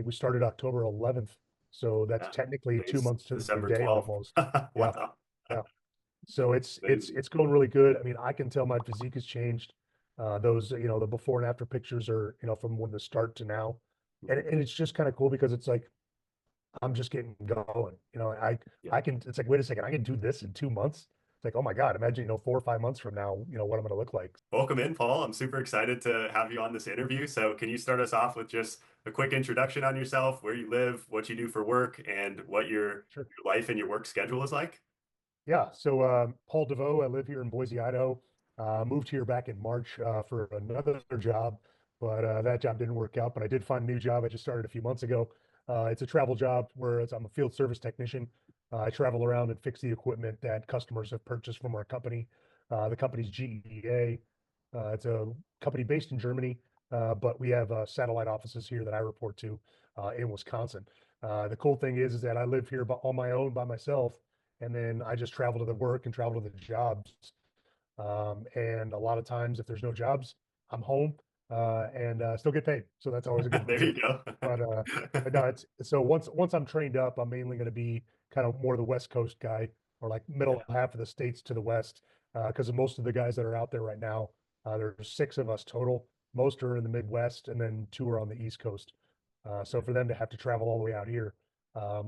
We started October 11th, so that's Yeah. technically two Today's months to the December day 12th. almost. Yeah, Wow. yeah. So it's Amazing. it's going really good. I mean, I can tell my physique has changed. Those, the before and after pictures are, from when the start to now. And Mhm. and it's just kind of cool because it's like I'm just getting going. Yeah. I can, it's like, wait a second, I can do this in 2 months. It's like, oh my God, imagine, 4 or 5 months from now, what I'm gonna look like. Welcome in, Paul. I'm super excited to have you on this interview. So, can you start us off with just a quick introduction on yourself, where you live, what you do for work, and what Sure. your life and your work schedule is like? Yeah. So Paul DeVoe, I live here in Boise, Idaho. Moved here back in March for another job, but that job didn't work out. But I did find a new job. I just started a few months ago. It's a travel job where I'm a field service technician. I travel around and fix the equipment that customers have purchased from our company. The company's GEA. It's a company based in Germany, but we have satellite offices here that I report to in Wisconsin. The cool thing is that I live here on my own by myself, and then I just travel to the work and travel to the jobs. And a lot of times, if there's no jobs, I'm home and still get paid. So that's always a good There thing. you go. But uh, but no, it's so once I'm trained up, I'm mainly going to be kind of more the West Coast guy, or like middle Yeah. half of the states to the west, because most of the guys that are out there right now, there's six of us total. Most are in the Midwest, and then two are on the East Coast. So for them to have to travel all the way out here,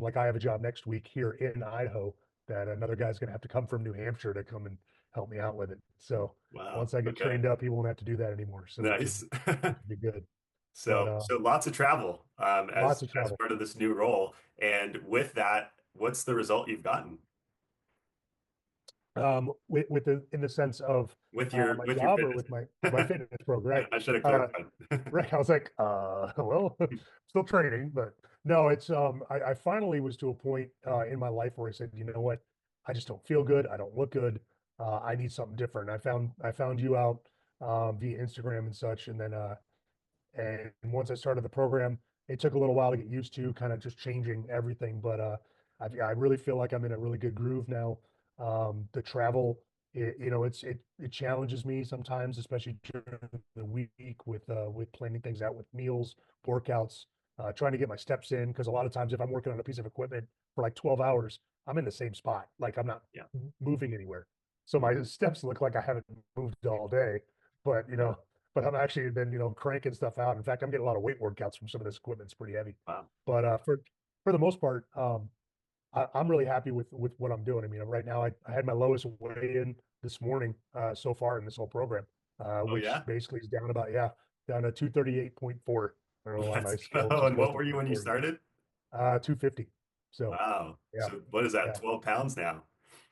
like I have a job next week here in Idaho that another guy's going to have to come from New Hampshire to come and help me out with it. So Wow. once I get Okay. trained up, he won't have to do that anymore. So Nice. which would be good. But So lots of travel lots of as travel. part of this new role. And with that, what's the result you've gotten With the in the sense of my with your job or fitness? with my fitness program, right? I should have Uh, clarified. right. I was like, well, still training, but no, it's I finally was to a point in my life where I said, you know what, I just don't feel good. I don't look good. I need something different. I found you out via Instagram and such, and then and once I started the program, it took a little while to get used to kind of just changing everything. But I really feel like I'm in a really good groove now. The travel, it challenges me sometimes, especially during the week with planning things out with meals, workouts, trying to get my steps in. Because a lot of times, if I'm working on a piece of equipment for like 12 hours, I'm in the same spot. Like I'm not Yeah. moving anywhere. So my steps look like I haven't moved all day. But Yeah. but I'm actually been, cranking stuff out. In fact, I'm getting a lot of weight workouts from some of this equipment. It's pretty heavy. Wow. But for the most part, I'm really happy with what I'm doing. I mean, right now I had my lowest weigh-in this morning so far in this whole program, Oh which yeah. basically is down about, yeah, down to 238.4. I don't know why Let's my scale go. just And goes what to were you when you 240. started? 250. So Wow. yeah, So what is that? yeah, 12 pounds now.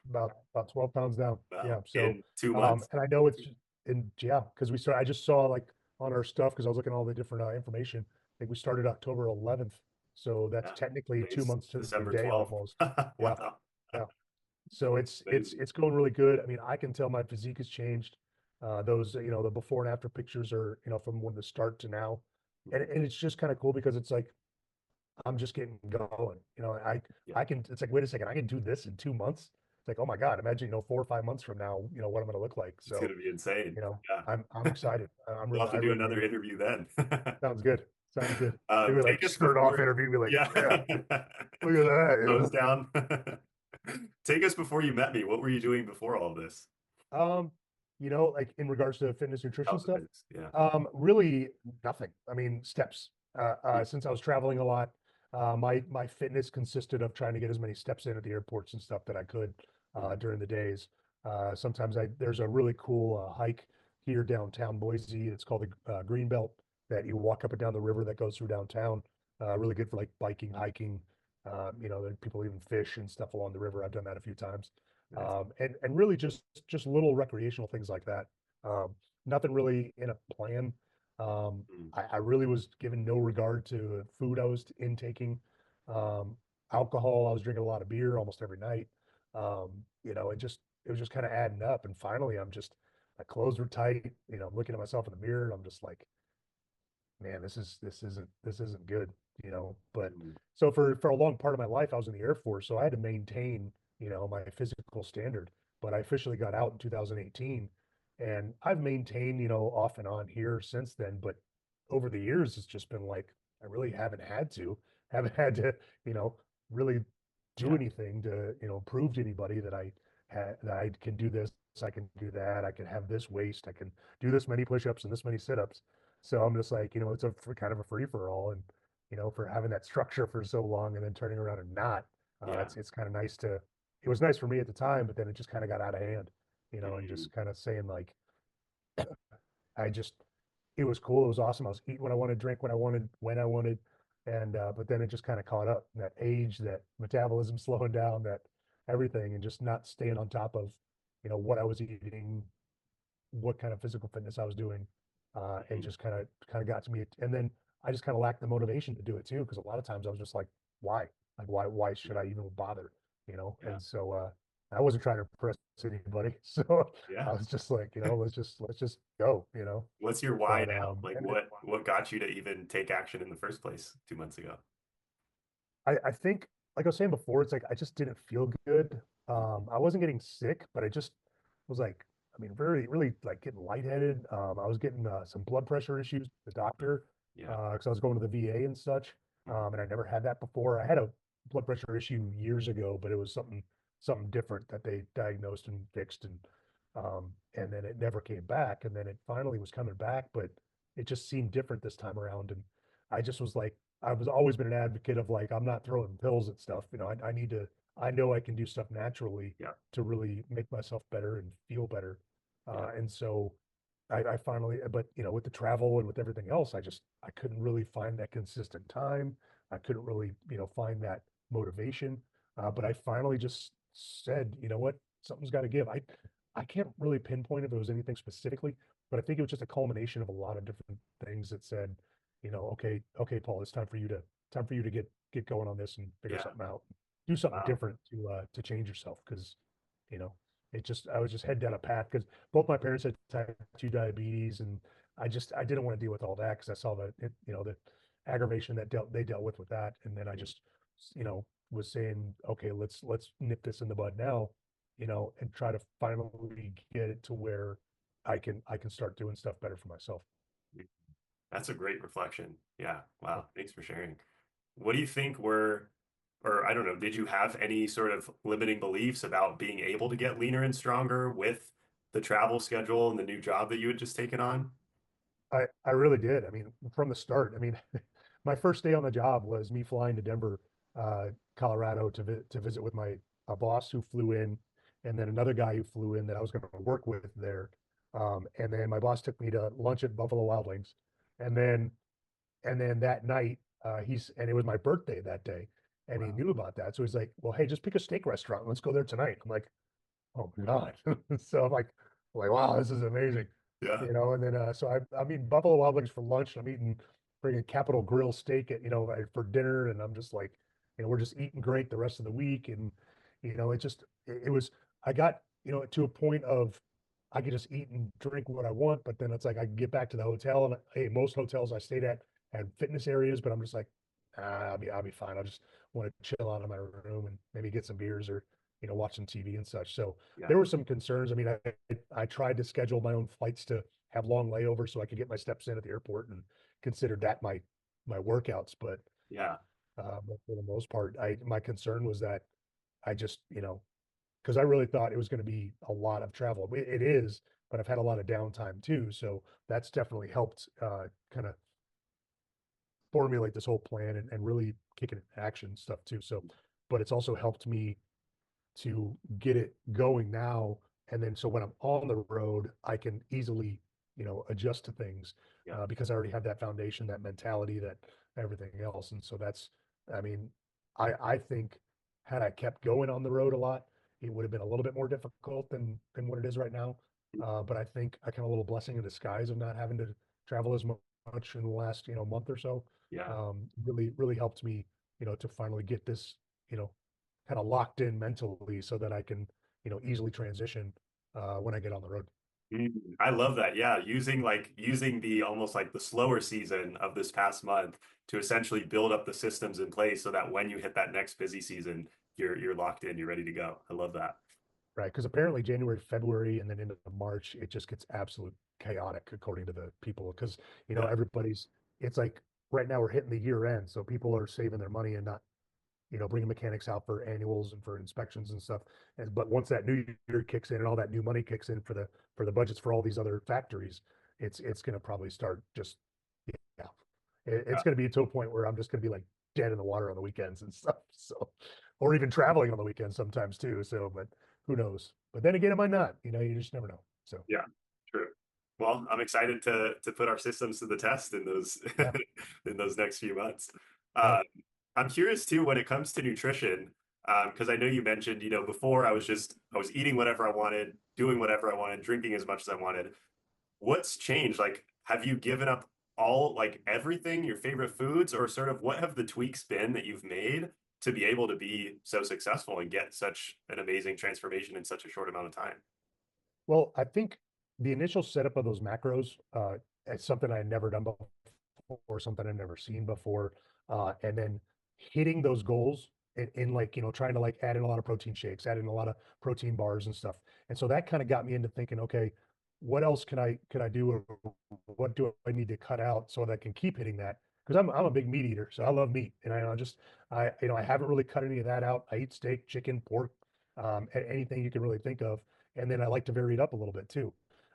about 12 pounds down. Yeah. Wow. So In 2 months? and I know it's in, yeah, because I just saw like on our stuff because I was looking at all the different information. I think we started October 11th. So that's Yeah. technically two Today's months to the December day 12th. almost. Yeah. Wow. Yeah. So it's Amazing. it's going really good. I mean, I can tell my physique has changed. Those, the before and after pictures are, from when the start to now. And it's just kind of cool because it's like I'm just getting going. Yeah. I can, it's like, wait a second, I can do this in 2 months. It's like, oh my God, imagine, 4 or 5 months from now, what I'm going to look like. It's going So, to be insane. Yeah. I'm excited. We'll have I to do really another am. interview then. Sounds good. Sounds good. Maybe like Take us start off before, interview, be like, yeah. yeah, look at Nose that. down. Take us before you met me. What were you doing before all of this? Um, like in regards to fitness nutrition Oh, stuff, goodness. Yeah. really nothing. I mean, steps. Since I was traveling a lot, my fitness consisted of trying to get as many steps in at the airports and stuff that I could Mhm. during the days. Sometimes there's a really cool hike here downtown Boise. It's called the Green Belt that you walk up and down the river that goes through downtown. Really good for like biking, hiking. People even fish and stuff along the river. I've done that a few times. Nice. And really just little recreational things like that. Nothing really in a plan. Mm. I really was giving no regard to food I was intaking. Um, Alcohol, I was drinking a lot of beer almost every night. It was just kind of adding up. And finally, my clothes were tight. I'm looking at myself in the mirror and I'm just like, man, this isn't good. But Mm. so for a long part of my life, I was in the Air Force, so I had to maintain, my physical standard. But I officially got out in 2018, and I've maintained, off and on here since then. But over the years, it's just been like I really haven't had to, you know, really do Yeah. anything to, prove to anybody that I can do this, I can do that, I can have this waist, I can do this many push-ups and this many sit-ups. So I'm just like, it's kind of a free for all. And, for having that structure for so long and then turning around and not, Yeah. it's kind of nice it was nice for me at the time, but then it just kind of got out of hand, and Mhm. just kind of saying like, I just, it was cool. It was awesome. I was eating what I wanted, drink what I wanted, when I wanted. And, but then it just kind of caught up, that age, that metabolism slowing down, that everything, and just not staying on top of, what I was eating, what kind of physical fitness I was doing. And Mhm. just kind of got to me. And then I just kind of lacked the motivation to do it too. Cause a lot of times I was just like, why? Like, why should I even bother? Yeah. And so, I wasn't trying to impress anybody. So Yeah. I was just like, let's just go, What's your why but now? Like and then what got you to even take action in the first place 2 months ago? I think, like I was saying before, it's like I just didn't feel good. I wasn't getting sick, but I just was like, I mean, very, really like getting lightheaded. I was getting some blood pressure issues with the doctor Yeah. because I was going to the VA and such. Mhm. And I never had that before. I had a blood pressure issue years ago, but it was something different that they diagnosed and fixed, and then it never came back. And then it finally was coming back, but it just seemed different this time around. And I just was like, I was always been an advocate of like, I'm not throwing pills at stuff. I need to, I know I can do stuff naturally Yeah. to really make myself better and feel better. Yeah. And so I finally, but with the travel and with everything else, I couldn't really find that consistent time. I couldn't really, find that motivation. But I finally just said, you know what, something's got to give. I can't really pinpoint if it was anything specifically, but I think it was just a culmination of a lot of different things that said, okay, Paul, it's time for you to get going on this and figure Yeah. something out. Do something Wow. different to change yourself because, you know, I was just heading down a path because both my parents had type 2 diabetes, and I didn't want to deal with all that because I saw the aggravation that they dealt with that. And then I Mhm. just, was saying, okay, let's nip this in the bud now, and try to finally get it to where I can start doing stuff better for myself. That's a great reflection. Yeah. Wow. Thanks for sharing. What do you think or I don't know, did you have any sort of limiting beliefs about being able to get leaner and stronger with the travel schedule and the new job that you had just taken on? I really did. I mean, from the start. I mean, my first day on the job was me flying to Denver, Colorado to visit with my boss who flew in, and then another guy who flew in that I was going to work with there. And then my boss took me to lunch at Buffalo Wild Wings, and then that night, and it was my birthday that day, and he Wow. knew about that, so he's like, "Well, hey, just pick a steak restaurant. Let's go there tonight." I'm like, oh my God. So I'm like, wow, this is amazing. Yeah. And then so I'm eating Buffalo Wild Wings for lunch. I'm eating freaking Capital Grill steak for dinner. And I'm just like, we're just eating great the rest of the week. And, it was, I got, to a point of I could just eat and drink what I want, but then it's like I can get back to the hotel, and hey, most hotels I stayed at had fitness areas, but I'm just like, I'll be fine. I just want to chill out in my room and maybe get some beers or, watch some TV and such. So Yeah. there were some concerns. I mean, I tried to schedule my own flights to have long layovers so I could get my steps in at the airport and considered that my workouts. Yeah. But for the most part, I my concern was that I just, because I really thought it was going to be a lot of travel. It is, but I've had a lot of downtime too. So that's definitely helped kind of formulate this whole plan and really kick it into action stuff too. So, but it's also helped me to get it going now. And then so when I'm on the road, I can easily, adjust to things Yeah. because I already have that foundation, that mentality, that everything else. And so I mean, I think had I kept going on the road a lot, it would have been a little bit more difficult than what it is right now. But I think I kind of a little blessing in disguise of not having to travel as much in the last, month or so. Yeah. Really, really helped me, to finally get this, you know, kind of locked in mentally so that I can, easily transition when I get on the road. Mm, I love that. Yeah, using the almost like the slower season of this past month to essentially build up the systems in place so that when you hit that next busy season, you're locked in, you're ready to go. I love that. Right. Because apparently January, February, and then into March, it just gets absolute chaotic according to the people. Because, Yeah. everybody's, it's like right now we're hitting the year end, so people are saving their money and not, bringing mechanics out for annuals and for inspections and stuff. And but once that new year kicks in and all that new money kicks in for the budgets for all these other factories, it's going to probably start just, yeah, it's going to be to a point where I'm just going to be like dead in the water on the weekends and stuff. So, or even traveling on the weekends sometimes too. So, but who knows? But then again, it might not. You just never know. So, Yeah, true. Well, I'm excited to put our systems to the test in those yeah, in those next few months. yeah, Uh, I'm curious too when it comes to nutrition, because I know you mentioned, before I was eating whatever I wanted, doing whatever I wanted, drinking as much as I wanted. What's changed? Like, have you given up all, like everything, your favorite foods, or sort of what have the tweaks been that you've made to be able to be so successful and get such an amazing transformation in such a short amount of time? Well, I think the initial setup of those macros, it's something I had never done before, something I've never seen before. And then hitting those goals in like, trying to like add in a lot of protein shakes, add in a lot of protein bars and stuff. And so that kind of got me into thinking, okay, what else can I do? Or what do I need to cut out so that I can keep hitting that? Because I'm a big meat eater, so I love meat. And I haven't really cut any of that out. I eat steak, chicken, pork, anything you can really think of. And then I like to vary it up a little bit too.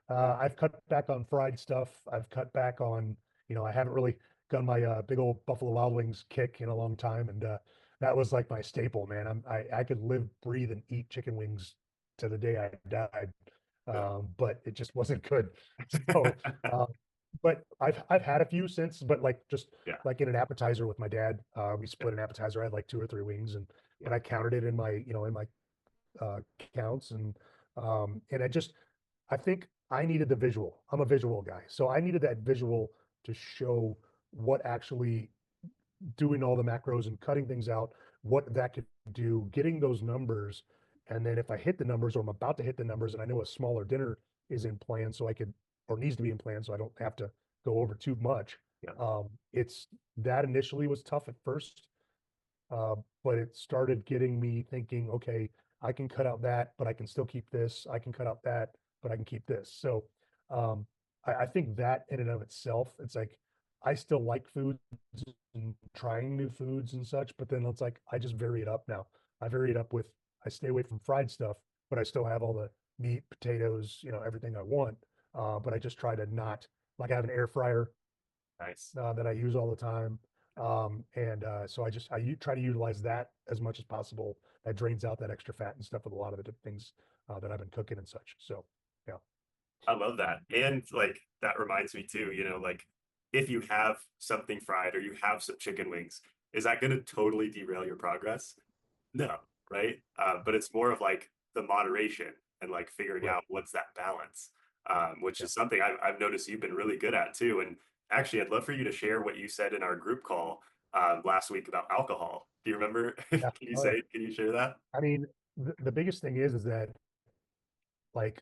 I've cut back on fried stuff. I've cut back on, I haven't really done my big old Buffalo Wild Wings kick in a long time, and that was like my staple, man. I could live, breathe, and eat chicken wings to the day I died, Yeah. but it just wasn't good. So, uh, but I've had a few since, but like just Yeah. like in an appetizer with my dad, we split an appetizer. I had like two or three wings, and Yeah. but I counted it in my in my uh, counts, and I think I needed the visual. I'm a visual guy, so I needed that visual to show what actually doing all the macros and cutting things out, what that could do, getting those numbers, and then if I hit the numbers or I'm about to hit the numbers, and I know a smaller dinner is in plan, so I could or needs to be in plan, so I don't have to go over too much. Yeah. It's that initially was tough at first, uh, but it started getting me thinking, okay, I can cut out that, but I can still keep this. I can cut out that, but I can keep this. So um, I think that in and of itself, it's like I still like foods and trying new foods and such, but then it's like I just vary it up now. I vary it up with I stay away from fried stuff, but I still have all the meat, potatoes, everything I want. But I just try to not like I have an air fryer Nice. that I use all the time. And so try to utilize that as much as possible. That drains out that extra fat and stuff with a lot of the different things that I've been cooking and such. So yeah, I love that. And like that reminds me too, like if you have something fried or you have some chicken wings, is that going to totally derail your progress? No, right? But it's more of like the moderation and like figuring right. out what's that balance, which Yeah, is something I've noticed you've been really good at too. And actually, I'd love for you to share what you said in our group call last week about alcohol. Do you remember? yeah. Oh yeah. Can you share that? I mean, the biggest thing is that like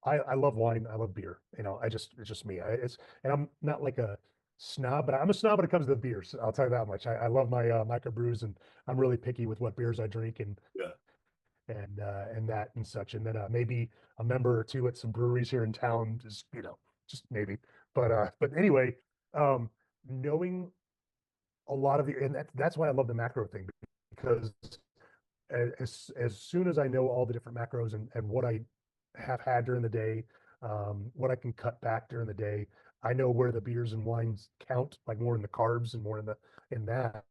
I love wine. I love beer. It's just me. And I'm not like a snob, but I'm a snob when it comes to the beers. I'll tell you that much. I love my microbrews, and I'm really picky with what beers I drink, Yeah. and that and such. And then maybe a member or two at some breweries here in town, just maybe. But anyway, um, knowing a lot of the and that's why I love the macro thing, because as soon as I know all the different macros and what I have had during the day, what I can cut back during the day, I know where the beers and wines count, like more in the carbs and more in that.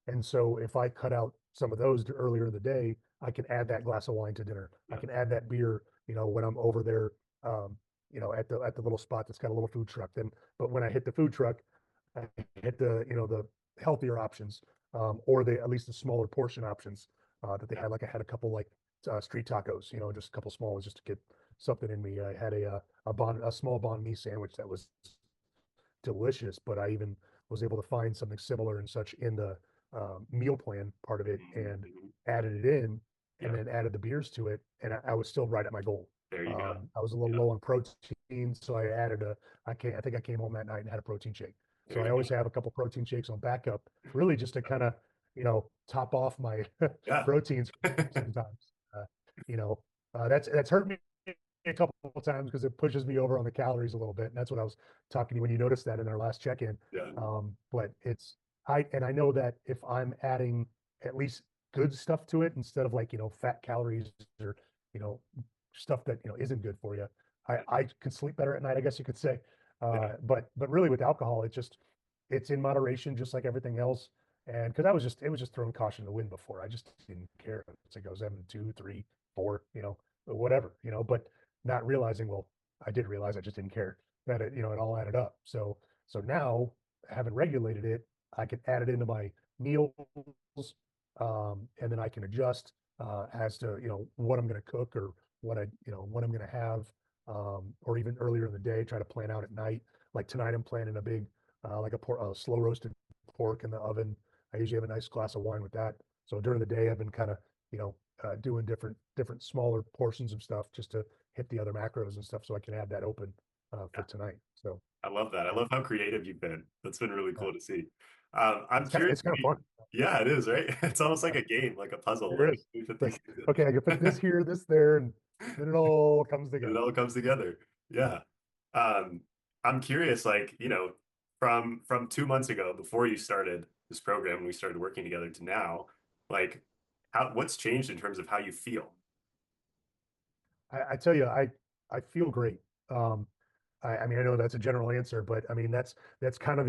And so if I cut out some of those earlier in the day, I can add that glass of wine to dinner. I Yeah. can add that beer, when I'm over there, at the little spot that's got a little food truck. But when I hit the food truck, I hit the healthier options, or at least the smaller portion options that they Yeah. had. Like I had a couple like street tacos, just a couple small ones just to get something in me. I had a small banh mi sandwich that was delicious, but I even was able to find something similar and such in the meal plan part of it and Mhm. added it in, and Yeah. then added the beers to it, and I was still right at my goal. There you go. I was a little Yeah. low on protein, so I think I came home that night and had a protein shake. There So I you always go. have a couple protein shakes on backup, really just to kind of, top off my Yeah. proteins sometimes. Uh, you know, that's hurt me a couple of times because it pushes me over on the calories a little bit. And that's what I was talking to you when you noticed that in our last check-in. Yeah. But I know that if I'm adding at least good stuff to it instead of like, fat calories or, you know, stuff that, isn't good for you, I can sleep better at night, I guess you could say. Yeah. But really with alcohol, it's in moderation, just like everything else. And because it was just throwing caution to the wind before. I just didn't care. It's like I was having 2, 3, 4, whatever, but not realizing, well, I did realize I just didn't care that it all added up. So now having regulated it, I can add it into my meals, and then I can adjust as to, what I'm going to cook or what I'm going to have, or even earlier in the day, try to plan out at night. Like tonight, I'm planning a big, like a slow roasted pork in the oven. I usually have a nice glass of wine with that. So during the day, I've been kind of, doing different smaller portions of stuff just to hit the other macros and stuff, so I can have that open for Yeah. tonight. So I love that. I love how creative you've been. That's been really uh, cool to see. I'm curious. it's kind of fun. Yeah, it is, right? It's almost like a game, like a puzzle. There Like is. we put these Like, okay, I can put this here, this there, and then it all comes it together. all comes together. Yeah. Um, I'm curious, like, from 2 months ago, before you started this program and we started working together to now, like what's changed in terms of how you feel? I tell you, I feel great. Um, I mean, I know that's a general answer, but I mean, that's kind of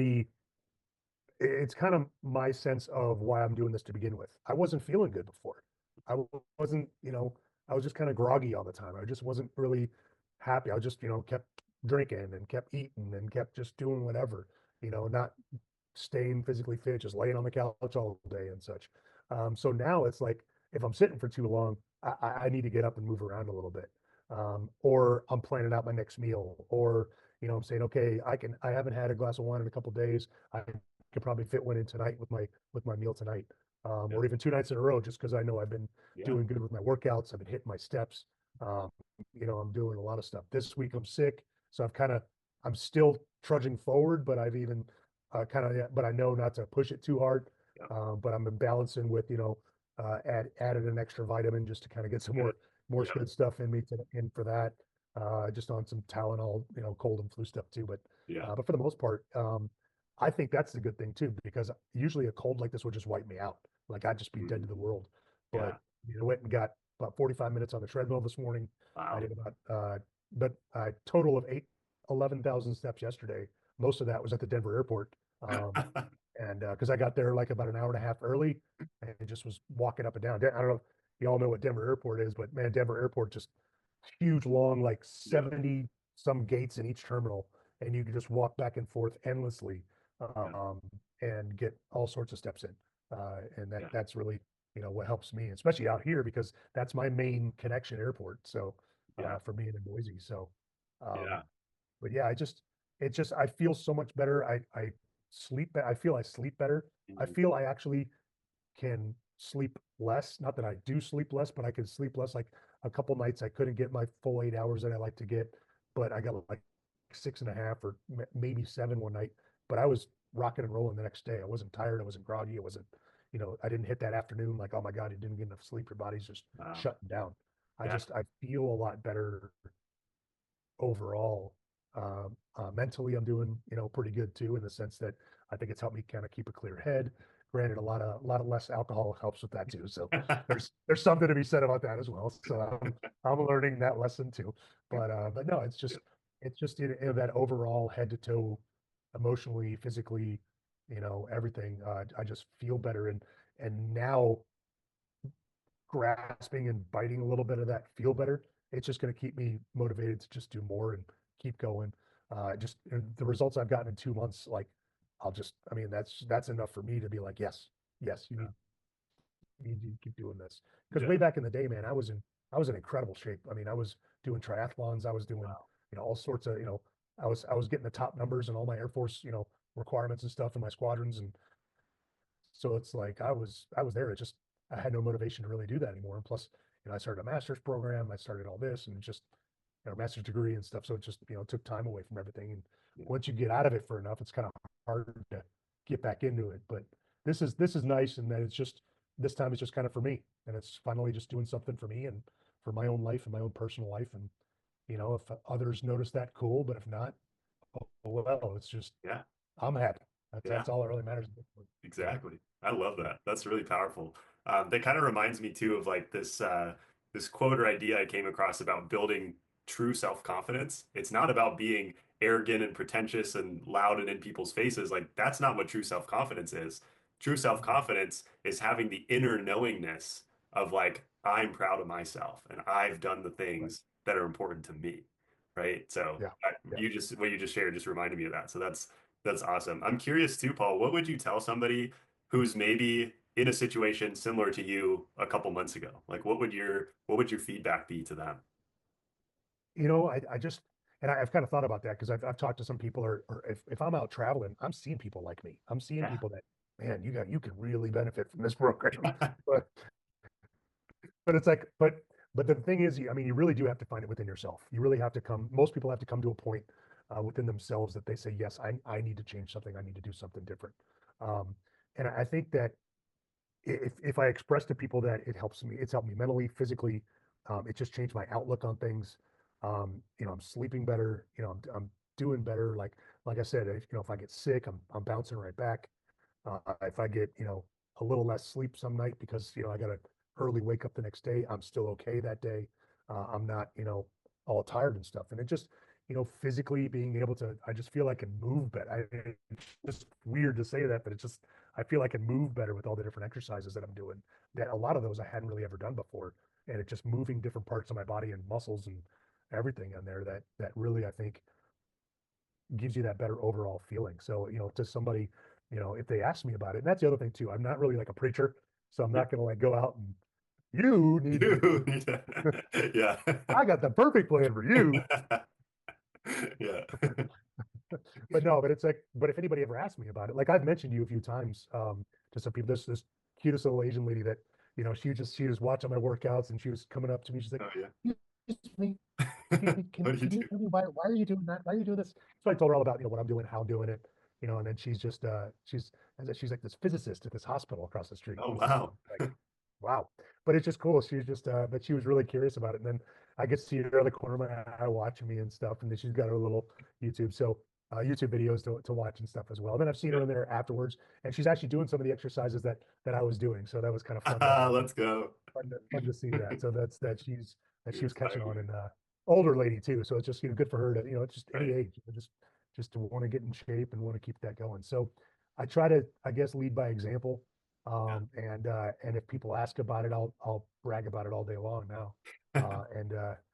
it's kind of my sense of why I'm doing this to begin with. I wasn't feeling good before. I wasn't, I was just kind of groggy all the time. I just wasn't really happy. I just, kept drinking and kept eating and kept just doing whatever, not staying physically fit, just laying on the couch all day and such. So now it's like if I'm sitting for too long, I need to get up and move around a little bit. Or I'm planning out my next meal, or I'm saying, okay, I haven't had a glass of wine in a couple of days. I could probably fit one in tonight with my meal tonight, Yeah. or even 2 nights in a row, just because I know I've been Yeah. doing good with my workouts. I've been hitting my steps. Um, I'm doing a lot of stuff. This week I'm sick, so I'm still trudging forward, but I've even but I know not to push it too hard. Yeah. But I'm balancing with, added an extra vitamin just to kind of get some more Yeah. good stuff in for that. Just on some Tylenol, cold and flu stuff too. Yeah. But for the most part, I think that's the good thing too, because usually a cold like this would just wipe me out. Like I'd just be dead to the Mm, world. But yeah. went and got about 45 minutes on the treadmill this morning. I Wow. did about but a total of 11,000 steps yesterday. Most of that was at the Denver airport. Um, and because I got there like about an hour and a half early and just was walking up and down. I don't know if you all know what Denver airport is, but man, Denver airport just huge, long, like Yeah. 70 some gates in each terminal, and you can just walk back and forth endlessly, Yeah. um, and get all sorts of steps in. And Yeah. that's really, what helps me, especially out here, because that's my main connection airport. So Yeah. for me in Boise. So, um, Yeah. but yeah, I feel so much better. I feel I sleep better. I Mhm. feel I actually can sleep less. Not that I do sleep less, but I can sleep less. Like a couple nights, I couldn't get my full 8 hours that I like to get, but I got like 6.5 or maybe 7 one night. But I was rocking and rolling the next day. I wasn't tired. I wasn't groggy. I wasn't, I didn't hit that afternoon like, oh my God, you didn't get enough sleep. Your body's just Wow. shutting down. Yeah. I feel a lot better overall. Mentally, I'm doing, pretty good too, in the sense that I think it's helped me kind of keep a clear head. Granted, a lot of less alcohol helps with that too. So there's something to be said about that as well. So I'm learning that lesson too. But no, it's just that overall head to toe, emotionally, physically, everything. I just feel better, and now grasping and biting a little bit of that feel better, it's just going to keep me motivated to just do more and keep going. Just the results I've gotten in 2 months, like I mean, that's enough for me to be like, yes, yes, you need to keep doing this. Because way Yeah. back in the day, man, I was in incredible shape. I mean, I was doing triathlons, I was doing, Wow. all sorts of, I was getting the top numbers in all my Air Force, requirements and stuff in my squadrons, and so it's like I was there. It just I had no motivation to really do that anymore. And plus, I started a master's program. I started all this and just master's degree and stuff. So it just took time away from everything. And Yeah. once you get out of it for enough, it's kind of hard to get back into it. But this is nice, and that it's just this time it's just kind of for me, and it's finally just doing something for me and for my own life and my own personal life, and If others notice that, cool. But if not, oh, well, it's just, Yeah. I'm happy. Yeah. That's all that really matters. Exactly. I love that. That's really powerful. That kind of reminds me too of like this quote or idea I came across about building true self-confidence. It's not about being arrogant and pretentious and loud and in people's faces. Like that's not what true self-confidence is. True self-confidence is having the inner knowingness of like I'm proud of myself and I've done the Right. things that are important to me. Right. So Yeah. Yeah. you just what you just shared just reminded me of that. So that's awesome. I'm curious too, Paul, what would you tell somebody who's maybe in a situation similar to you a couple months ago? Like what would your feedback be to them? I just, and I've kind of thought about that because I've talked to some people, or if I'm out traveling, I'm seeing people like me. I'm seeing Yeah. people that, man, you can really benefit from this program. But it's like, but the thing is, I mean, you really do have to find it within yourself. You really have to come. Most people have to come to a point within themselves that they say, yes, I need to change something. I need to do something different. Um, and I think that if I express to people that it helps me, it's helped me mentally, physically. It just changed my outlook on things. I'm sleeping better. I'm doing better. Like I said, if I get sick, I'm bouncing right back. If I get, a little less sleep some night because, I got to early wake up the next day, I'm still okay that day. I'm not, all tired and stuff. And it just, physically being able to, I just feel I can move better. It's just weird to say that, but it's just, I feel I can move better with all the different exercises that I'm doing. That a lot of those I hadn't really ever done before. And it's just moving different parts of my body and muscles and everything in there that really, I think, gives you that better overall feeling. So, to somebody, if they ask me about it, and that's the other thing too, I'm not really like a preacher, so I'm Yeah. not going to like go out and you need to do, Dude. Yeah. I got the perfect plan for you. Yeah. But no, but it's like, but if anybody ever asks me about it, like I've mentioned you a few times, to some people, this cutest little Asian lady that, she was watching my workouts and she was coming up to me. She's like, Oh yeah. excuse me, excuse me, can, What do you can you do? tell me why are you doing that? Why are you doing this? So I told her all about, what I'm doing, how I'm doing it, and then she's just, she's like this physicist at this hospital across the street. Oh And so wow. like, wow. But it's just cool. She's just, but she was really curious about it. And then I get to see her in the corner of my eye watching me and stuff. And then she's got her little YouTube. So, YouTube videos to watch and stuff as well. And then I've seen Yeah. her in there afterwards, and she's actually doing some of the exercises that I was doing. So that was kind of fun to, Let's go. fun to see that. So that she You're was catching inspiring on, me. and older lady too. So it's just, good for her to, it's just any Right. age, just to want to get in shape and want to keep that going. So I try to, I guess, lead by example. Yeah. And if people ask about it, I'll brag about it all day long now. And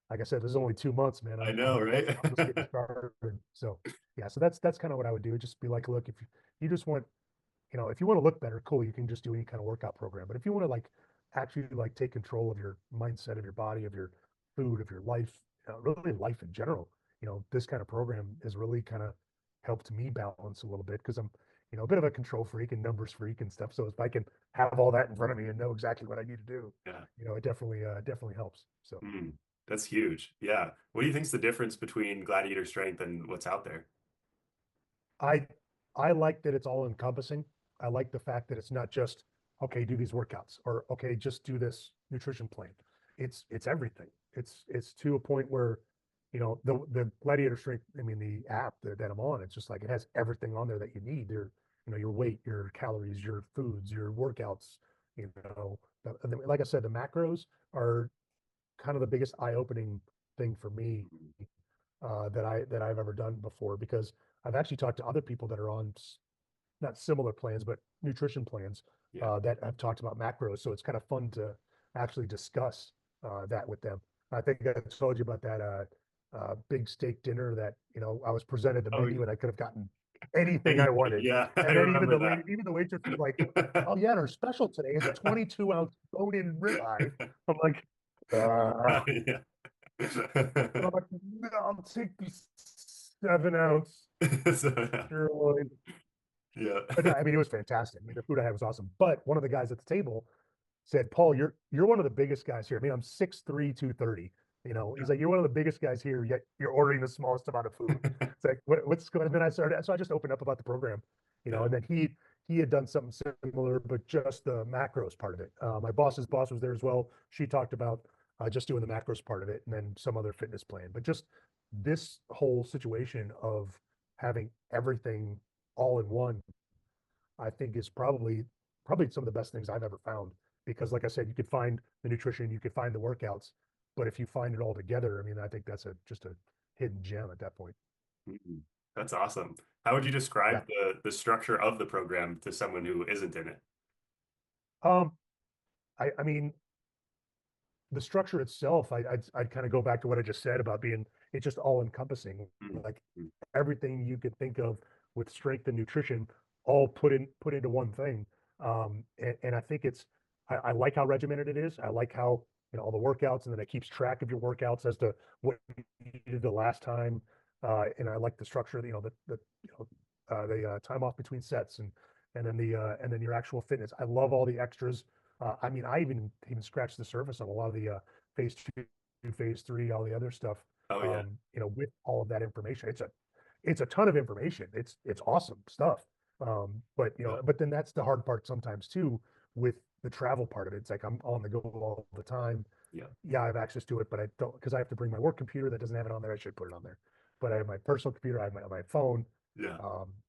like I said, this is only 2 months, man. I I'm know, right? I'm just getting started. So yeah, so that's kind of what I would do. Just be like, look, if you just want, if you want to look better, cool, you can just do any kind of workout program. But if you want to like actually like take control of your mindset, of your body, of your food, of your life, really life in general, this kind of program has really kind of helped me balance a little bit because I'm, a bit of a control freak and numbers freak and stuff. So if I can have all that in front of me and know exactly what I need to do, Yeah. it definitely helps. So Mm, that's huge. Yeah. What do you think's the difference between gladiator strength and what's out there? I I like that it's all encompassing. I like the fact that it's not just, okay, do these workouts, or okay, just do this nutrition plan. It's everything. It's to a point where, the Gladiator Strength, I mean the app that I'm on, it's just like it has everything on there that you need. Your weight, your calories, your foods, your workouts, like I said, the macros are kind of the biggest eye-opening thing for me, Mm, that I've ever done before, because I've actually talked to other people that are on not similar plans, but nutrition plans, yeah. that have talked about macros. So it's kind of fun to actually discuss that with them. I think I told you about that big steak dinner that, I was presented the Oh, menu and I could have gotten anything I wanted. yeah. I And then even remember the lady, that. even the waitress was like, "Oh yeah, our special today is a 22-ounce bone-in ribeye." I'm like, Yeah. I'm like, "No, I'll take the 7-ounce So, yeah. sirloin." Yeah. But no, I mean, it was fantastic. I mean, the food I had was awesome. But one of the guys at the table said, "Paul, you're one of the biggest guys here. I mean, I'm 6'3", 230. He's like, you're one of the biggest guys here, yet you're ordering the smallest amount of food." It's like, what's going on? And then so I just opened up about the program, Yeah. and then he had done something similar, but just the macros part of it. My boss's boss was there as well. She talked about just doing the macros part of it, and then some other fitness plan. But just this whole situation of having everything all in one, I think is probably some of the best things I've ever found. Because like I said, you could find the nutrition, you could find the workouts, but if you find it all together, I mean, I think that's just a hidden gem at that point. Mhm. That's awesome. How would you Yeah. describe the structure of the program to someone who isn't in it? Um, I mean, the structure itself, I'd kind of go back to what I just said about being it's just all encompassing, Mhm. like everything you could think of with strength and nutrition, all put into one thing. And I think I like how regimented it is. I like how all the workouts, and then it keeps track of your workouts as to what you did the last time. And I like the structure, the time off between sets, and then your actual fitness. I love all the extras. I mean, I even scratched the surface on a lot of the phase two, phase three, all the other stuff. Oh yeah. With all of that information, it's a ton of information. It's awesome stuff. But Yeah. but then that's the hard part sometimes too with the travel part of it. It's like I'm on the go all the time. Yeah. Yeah, I have access to it, but I don't because I have to bring my work computer that doesn't have it on there. I should put it on there. But I have my personal computer, I have my phone, Yeah.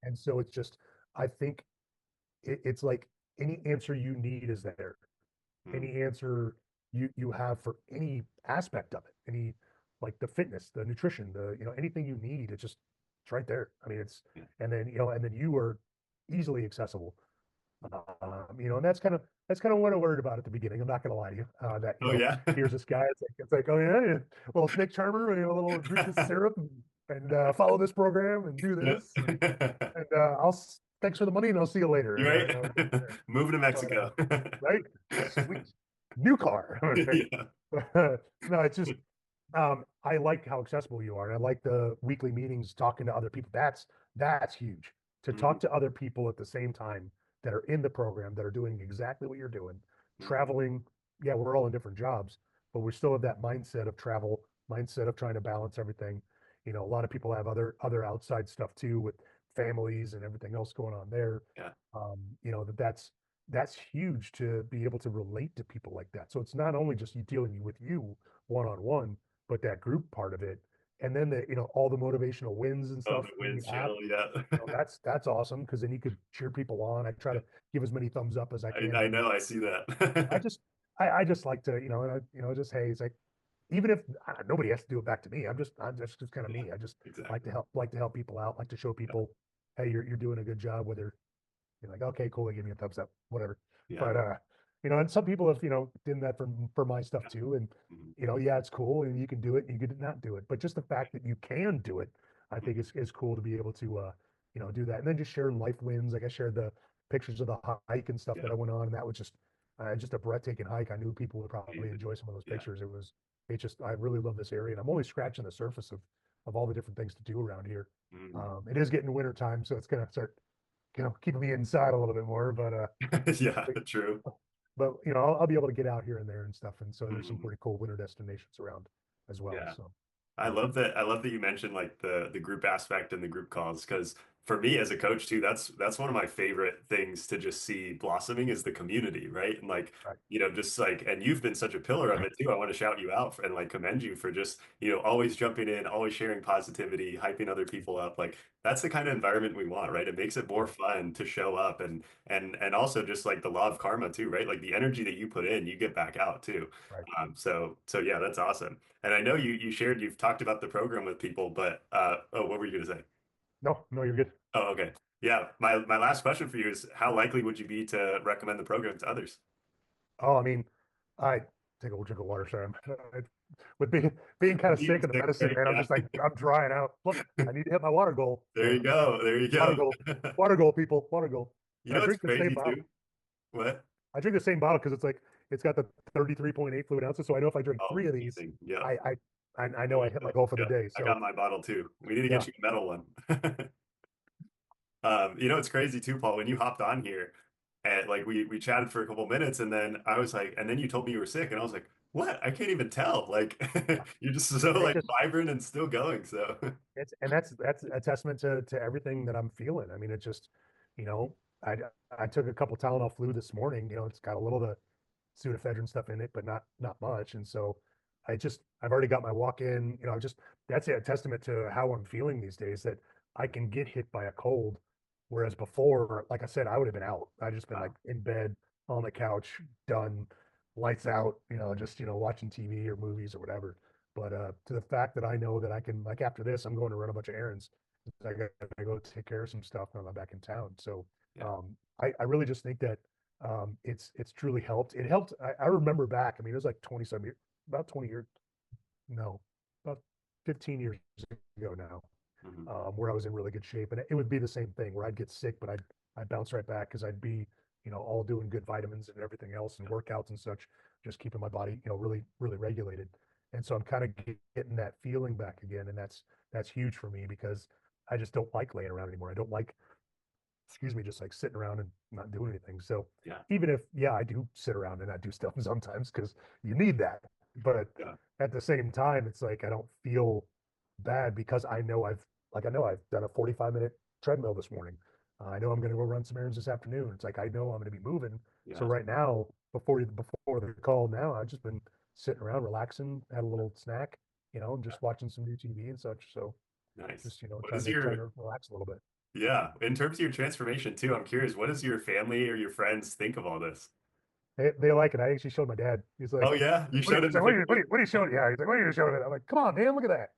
and so it's just I think it's like any answer you need is there. Mm. Any answer you have for any aspect of it, any like the fitness, the nutrition, the anything you need, it's right there. I mean, Yeah. and then you are easily accessible. And that's kind of what I worried about at the beginning. I'm not going to lie to you. That Oh yeah. here's this guy. It's like oh yeah, little snake charmer, a little drink this syrup and follow this program and do Yeah. this and thanks for the money and I'll see you later. You're And, right. go from there. Moving to But Mexico. right, sweet new car. Yeah. No, it's just I like how accessible you are, and I like the weekly meetings, talking to other people. That's huge to Mhm. talk to other people at the same time that are in the program that are doing exactly what you're doing, Mhm. traveling. Yeah, we're all in different jobs, but we still have that mindset of travel, mindset of trying to balance everything. A lot of people have other outside stuff too with families and everything else going on there. Yeah. That's huge to be able to relate to people like that. So it's not only just you dealing with you one on one, but that group part of it, and then all the motivational wins and Oh, stuff the in the wins app. channel. Yeah. That's awesome because then you could cheer people on. I try to give as many thumbs up as I can I on know. there. I see I that. just I just like to just hey, it's like even if nobody has to do it back to me, I'm just kind of Yeah. me. I just Exactly. like to help people out, like to show Yeah. people, hey, you're doing a good job. Whether you're like, okay, cool, they give me a thumbs up, whatever. Yeah. But and some people have done that for my stuff Yeah. too, and Mhm. yeah, it's cool, and you can do it, and you can not do it, but just the fact that you can do it, I think Mhm. is cool to be able to do that, and then just sharing life wins. Like I shared the pictures of the hike and stuff that Yeah. I went on, and that was just a breathtaking hike. I knew people would probably Amazing. enjoy some of those Yeah. pictures. It's just I really love this area, and I'm only scratching the surface of all the different things to do around here. Mhm. It is getting winter time, so it's gonna start keeping me inside a little bit more. Yeah. True. but I'll be able to get out here and there and stuff. And so there's some Mhm. pretty cool winter destinations around as well. Yeah. So I yeah, love that. I love that you mentioned like the group aspect and the group calls because for me as a coach too, that's one of my favorite things to just see blossoming is the community, right? And like, right, just like, and you've been such a pillar of it too. I want to shout you out and like commend you for just, always jumping in, always sharing positivity, hyping other people up. Like that's the kind of environment we want, right? It makes it more yeah, fun to show up and also just like the law of karma too, right? Like the energy that you put in, you get back out too. right. So yeah, that's awesome. And I know you've talked about the program with people, but oh, what were you going to say? No, no, you're good. Oh, okay. Yeah, my last question for you is how likely would you be to recommend the program to others? Oh, I mean, I take a drink of water. Sorry, with being kind of Being sick of the sick, medicine, right? man. I'm Yeah. just like I'm drying out. Look, I need to hit my water goal. There you go. There you Water go. goal, water goal, people, water goal. You And I know what's drink the same crazy bottle. too? What? I drink the same bottle because it's got the 33.8 fluid ounces. So I know if I drink Oh, three of these, amazing. Yeah. I I I There know I you hit my go. goal for the Yeah. day. I So got my bottle too. We need to yeah, get you a metal one. It's crazy too, Paul, when you hopped on here and like we chatted for a couple minutes and then I was like, and then you told me you were sick and I was like, what? I can't even tell. Like yeah. you're just so It like just vibrant and still going. So that's a testament to everything that I'm feeling. I mean, it's just, you know, I I took a couple Tylenol flu this morning. It's got a little of the pseudoephedrine stuff in it, but not much. And so I've already got my walk in, just that's a testament to how I'm feeling these days that I can get hit by a cold. Whereas before, like I said, I would have been out. I'd just been like Wow. in bed on the couch, done, lights out, just, watching TV or movies or whatever. But to the fact that I know that I can, like after this, I'm going to run a bunch of errands. I got to go take care of some stuff when I'm back in town. So Yeah. I really just think that it's truly helped. It helped. I remember back. I mean, it was like 27 years, about 20 years, no, about 15 years ago now, Hmm. where I was in really good shape, and it would be the same thing where I'd get sick, but I'd bounce right back because I'd be, all doing good vitamins and everything else and workouts and such, just keeping my body, really, really regulated. And so I'm kind of getting that feeling back again, and that's huge for me because I just don't like laying around anymore. I don't like, excuse me, just like sitting around and not doing anything. So Yeah. even if, yeah, I do sit around and I do stuff sometimes because you need that. But Yeah. at the same time, it's like I don't feel bad because I know I've done a 45-minute treadmill this morning. I know I'm going to go run some errands this afternoon. It's like I know I'm going to be moving. So Yeah. right now, before the call now, I've just been sitting around relaxing, had a little snack, and just watching some new TV and such. So Nice. just, What trying is to your, relax a little bit. yeah, in terms of your transformation too, I'm curious, what does your family or your friends think of all this? They like it. I actually showed my dad. He's Oh like, yeah, you what are, showed he's him the like, picture. what are you showing? Yeah, he's like, what are you showing it? I'm like, come on, man, look at that.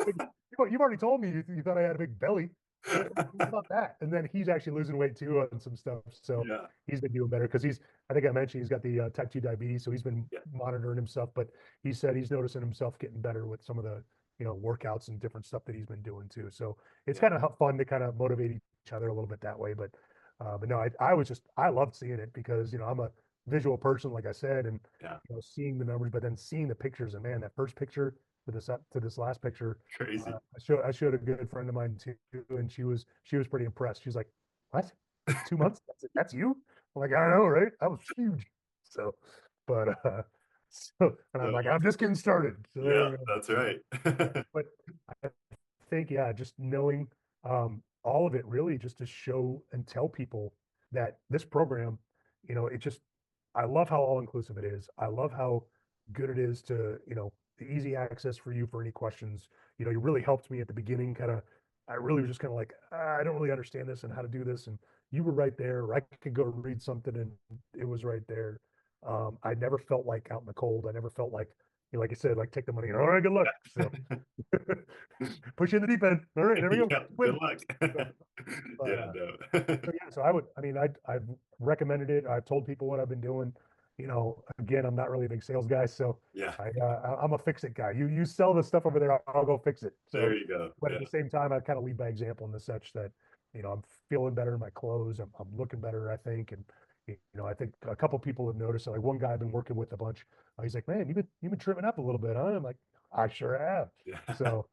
Like, you've already told me you thought I had a big belly. What about that? And then he's actually losing weight too on some stuff. So Yeah. he's been doing better because I think I mentioned he's got the type 2 diabetes. So he's been Yeah. monitoring himself, but he said he's noticing himself getting better with some of the, workouts and different stuff that he's been doing too. So it's Yeah. kind of fun to kind of motivate each other a little bit that way. But no, I loved seeing it because, I'm a visual person, like I said, and, Yeah. seeing the numbers, but then seeing the pictures and man, that first picture to this last picture, Crazy. I showed a good friend of mine too, and she was pretty impressed. She's like, "What? 2 months? That's it? That's you?" I'm like, "I know, right? That was huge." So, but and I'm So like, "I'm just getting started." So there yeah, you go. that's right. But I think, yeah, just knowing all of it really just to show and tell people that this program, it just, I love how all inclusive it is. I love how good it is to, the easy access for you for any questions. You really helped me at the beginning, kind of. I really was just kind of like, I don't really understand this and how to do this. And you were right there. Or I could go read something and it was right there. I never felt like out in the cold. I never felt like, like I said, like take the money and all right, good luck. So push you in the deep end. All right, there we go. Yeah, good Swim. luck. So, but Yeah, no. so yeah, so I mean, I've recommended it. I've told people what I've been doing. Again, I'm not really a big sales guy, so Yeah, I'm a fix it guy. You sell the stuff over there, I'll go fix it. there So, you go. but at Yeah, the same time, I kind of lead by example in the such that, I'm feeling better in my clothes. I'm looking better, I think. And, I think a couple people have noticed, like one guy I've been working with a bunch, he's like, man, you've been trimming up a little bit, huh? I'm like, I sure have. yeah. So,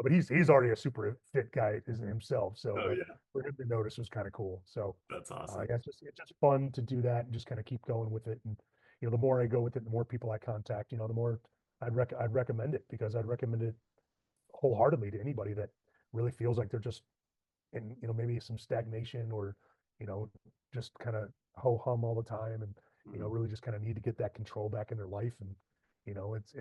but he's already a super fit guy himself. So, Oh but yeah, for him to notice was kind of cool. So, that's awesome. yeah, it's just fun to do that and just kind of keep going with it. And the more I go with it, the more people I contact, the more I'd recommend it because I'd recommend it wholeheartedly to anybody that really feels like they're just in, maybe some stagnation or, you know, just kind of ho hum all the time and, Mhm. really just kind of need to get that control back in their life. And,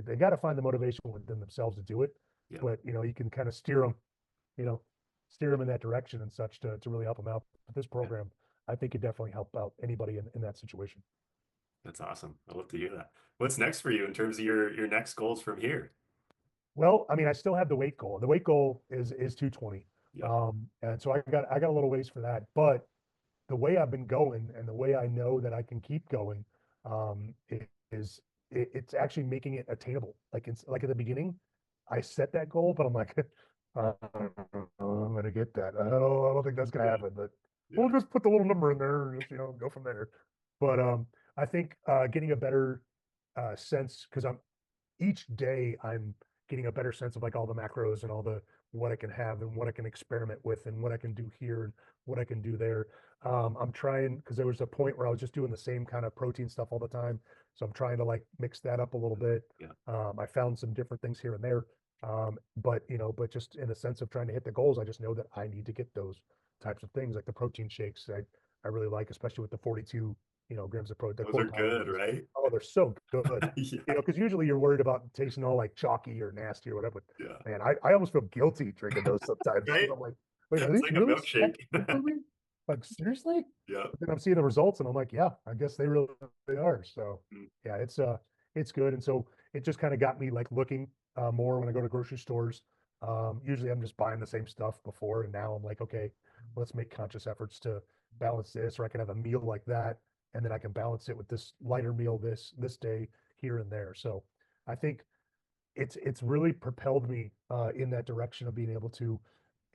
they got to find the motivation within themselves to do it. Yeah, But, you can kind of you know, steer them in that direction and such to really help them out. But this yeah, program, I think could definitely help out anybody in that situation. that's awesome. I love to hear that. What's next for you in terms of your next goals from here? Well, I mean, I still have the weight goal. The weight goal is 220. Yeah, And so I got a little ways for that. But the way I've been going and the way I know that I can keep going, is it's actually making it attainable. Like it's like at the beginning, I set that goal, but I'm like, I'm gonna get that. I don't think that's gonna yeah, happen. But we'll yeah, just put the little number in there and just go from there. But I think getting a better sense because each day I'm getting a better sense of like all the macros and all the what I can have and what I can experiment with and what I can do here and what I can do there. I'm trying because there was a point where I was just doing the same kind of protein stuff all the time. So I'm trying to like mix that up a little bit. yeah, I found some different things here and there. But just in a sense of trying to hit the goals, I just know that I need to get those types of things like the protein shakes. I really like, especially with the 42. grams of protein, the Those core are powder good, ones. right? Oh, they're so good. Yeah, Because usually you're worried about tasting all like chalky or nasty or whatever. yeah. But man, I almost feel guilty drinking those sometimes because Right? I'm like, wait, are It's these like a really that milkshake. good for me? Like seriously? Yeah. But then I'm seeing the results and I'm like, yeah, I guess they really are. So Mm. yeah, it's good. And so it just kind of got me like looking more when I go to grocery stores. Usually I'm just buying the same stuff before, and now I'm like, okay, let's make conscious efforts to balance this, or I can have a meal like that, and then I can balance it with this lighter meal this day here and there. So I think it's really propelled me in that direction of being able to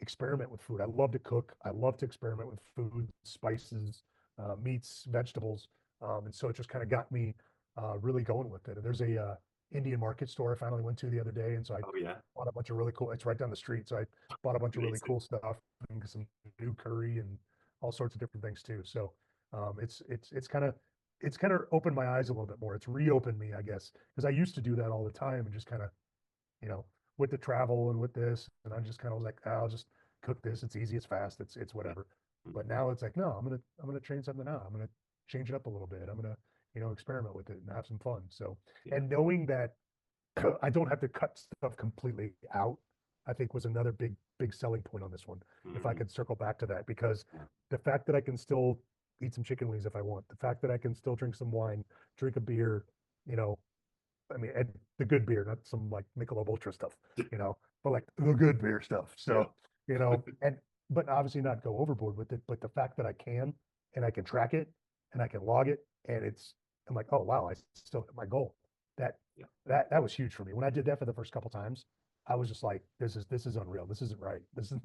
experiment with food. I love to cook. I love to experiment with food, spices, meats, vegetables, and so it just kind of got me really going with it. And there's a Indian market store I finally went to the other day, and so I Oh yeah. bought a bunch of really cool. It's right down the street, so I bought a bunch of really Amazing. cool stuff and some new curry and all sorts of different things too. So it's kind of opened my eyes a little bit more. It's reopened me, I guess, because I used to do that all the time and just kind of you know, with the travel and with this, and I just kind of was like, "Ah, I'll just cook this. It's easy, it's fast, it's Yeah. whatever." Mm. But now it's like, no, I'm gonna train something out. I'm gonna change it up a little bit. I'm gonna, experiment with it and have some fun. So, Yeah. and knowing that I don't have to cut stuff completely out, I think was another big selling point on this one. If I Mhm. could circle back to that, because Yeah. the fact that I can still eat some chicken wings if I want, the fact that I can still drink some wine, drink a beer, you know, I mean, and the good beer, not some like Michelob Ultra stuff, but like the good beer stuff. Yeah. So, and but obviously not go overboard with it. But the fact that I can and I can track it and I can log it, and I'm like, oh wow, I still hit my goal. That Yeah. that was huge for me. When I did that for the first couple times, I was just like, this is unreal. This isn't right. This is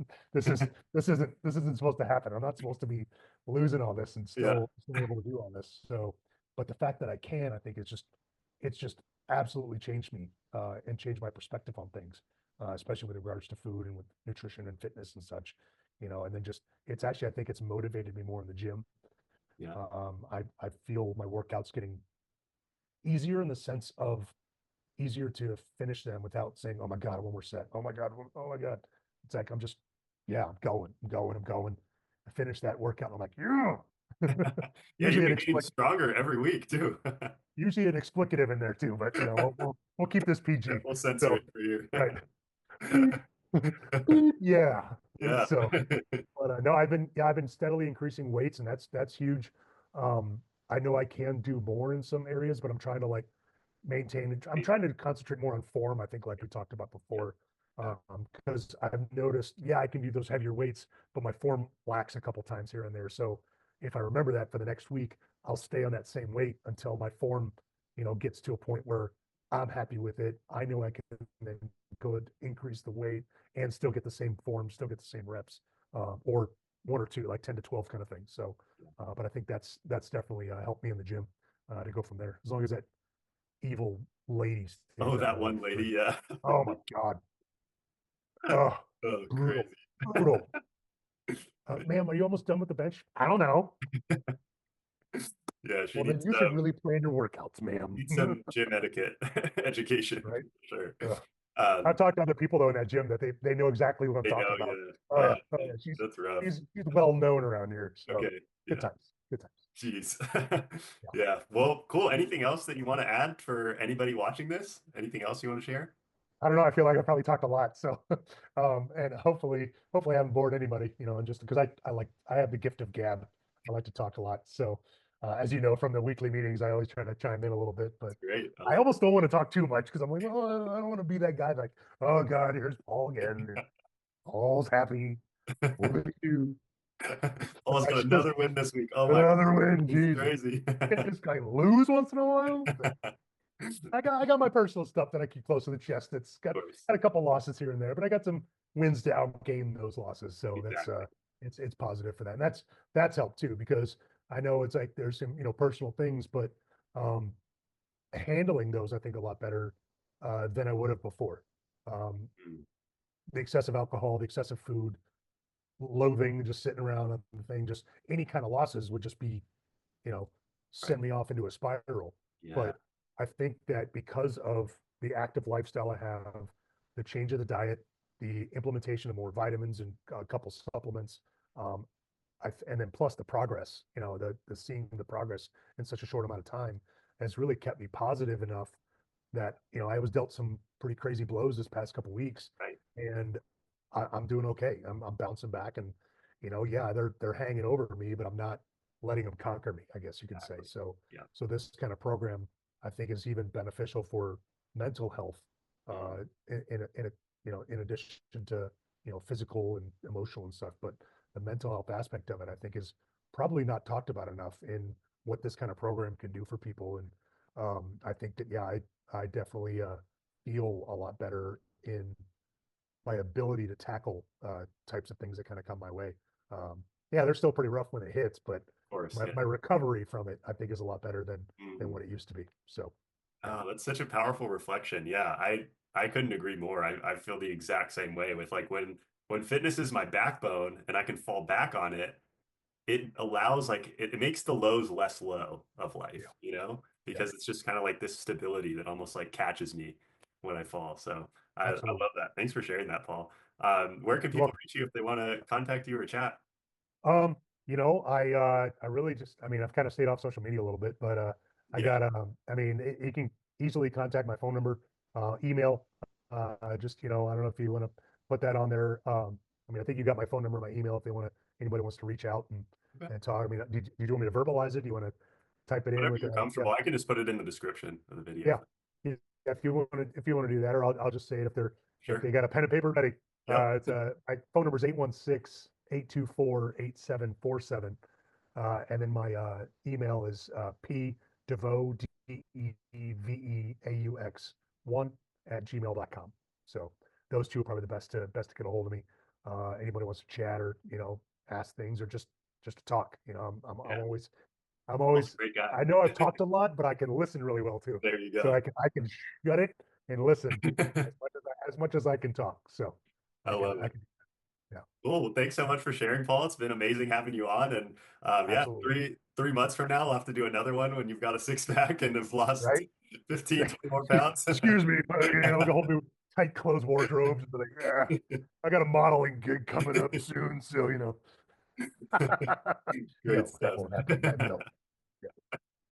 this isn't supposed to happen. I'm not supposed to be losing all this and Yeah. still able to do all this. So, but the fact that I can, I think it's just absolutely changed me and changed my perspective on things, especially with regards to food and with nutrition and fitness and such. And then just it's actually I think it's motivated me more in the gym. Yeah. I feel my workouts getting easier in the sense of easier to finish them without saying, "Oh my God, one more set. Oh my God, oh my God." It's like yeah, I'm going. I finish that workout. And I'm like, yeah. Yeah, Usually you're an getting stronger every week too. usually an explicative in there too, but we'll keep this PG. We'll censor So it for you. right. Beep, beep, yeah. And Yeah. so, but no, I've been steadily increasing weights, and that's huge. I know I can do more in some areas, but I'm trying to like maintain. I'm trying to concentrate more on form. I think, like we talked about Yeah. before, Yeah. because I've noticed, yeah, I can do those heavier weights, but my form lacks a couple times here and there. So if I remember that for the next week, I'll stay on that same weight until my form, gets to a point where I'm happy with it. I know I can then go increase the weight and still get the same form, still get the same reps, or one or two, like 10 to 12 kind of thing. So, but I think that's definitely helped me in the gym to go from there. As long as that evil lady Oh, stays out of that my life. one But, lady. Yeah. oh my God. Oh, Oh, brutal, crazy. brutal. Ma'am, are you almost done with the bench? I don't know. Yeah, she Well, then needs you should really plan your workouts, ma'am. some gym etiquette education Right? for sure. Ugh. I've Um, talked to other people though in that gym that they know exactly what I'm they talking know, about. yeah. Oh yeah, oh yeah. She's That's rough. she's she's well known around here. So Okay. good Yeah. times. Good times. Jeez. Yeah. Yeah. Well, cool. Anything else that you want to add for anybody watching this? Anything else you want to share? I don't know. I feel like I probably talked a lot. So and hopefully I haven't bored anybody, and just because I have the gift of gab. I like to talk a lot. So as you know from the weekly meetings, I always try to chime in a little bit, but It's great. I I love almost don't want to talk too much because I'm like, well, I don't want to be that guy like, oh God, here's Paul again. Paul's happy. What did he do? Paul's I got just another win this week. Oh my, another win. this is Jesus. crazy. Can't this guy lose once in a while? But I got my personal stuff that I keep close to the chest. That's Of got course. a couple losses here and there, but I got some wins to outgame those losses. So that's Exactly. it's positive for that. And that's helped too, because I know it's like there's some, personal things, but um handling those I think a lot better than I would have before. Um Mm, the excessive alcohol, the excessive food, loathing, just sitting around on the thing, just any kind of losses would just be you know, right. send me off into a spiral. Yeah. But I think that because of the active lifestyle I have, the change of the diet, the implementation of more vitamins and a couple supplements, um, and then plus the progress, the seeing the progress in such a short amount of time has really kept me positive enough that, I was dealt some pretty crazy blows this past couple weeks, Right. and I'm doing okay. I'm bouncing back, and yeah, they're hanging over me, but I'm not letting them conquer me, I guess you could say. Exactly. So Yeah. this kind of program, I think, is even beneficial for mental health, Mm. in addition to physical and emotional and stuff. But the mental health aspect of it, I think, is probably not talked about enough in what this kind of program can do for people. And I think that, yeah, I definitely feel a lot better in my ability to tackle types of things that kind of come my way. Yeah, they're still pretty rough when it hits, but Of course. my Yeah. recovery from it, I think, is a lot better than Mhm. what it used to be. So, yeah, Oh, that's such a powerful reflection. Yeah, I couldn't agree more. I feel the exact same way with like when fitness is my backbone and I can fall back on it, it allows like it makes the lows less low of life, yeah, yeah, because it's just kind of like this stability that almost like catches me when I fall. So I absolutely. love that. Thanks for sharing that, Paul. Where can You're people welcome. reach you if they want to contact you or chat? Um, I really just, I mean, I've kind of stayed off social media a little bit, but I Yeah, got I mean, you can easily contact my phone number, email, just, I don't know if you want to put that on there. I mean, I think you got my phone number, my email, if anybody wants to reach out okay. and talk. I mean, did you want me to verbalize it? Do you want to type it in Whatever with you're yeah, comfortable. I can just put it in the description of the video. yeah. Yeah, if you want to do that, or I'll just say it if Sure. you got a pen and paper ready. Yep. My phone number is 816-824-8747. And then my email is pdeveau, DEVEAUX 1 @gmail.com. So those two are probably the best to get a hold of me. Anybody wants to chat or, ask things, or just to talk. Yeah. I'm Paul's a always, great guy. I know I've talked a lot, but I can listen really well too. There you So go. I can shut it and listen as much as I can talk. So I love I it. can, yeah, Cool. Well, thanks so much for sharing, Paul. It's been amazing having you on. And yeah, absolutely. three months from now, I'll have to do another one when you've got a six pack and have lost Right? 15, 20 more pounds. Excuse me, but the whole new tight clothes wardrobes. But like, I got a modeling gig coming up soon, so Great no, that stuff. won't happen. No. Yeah.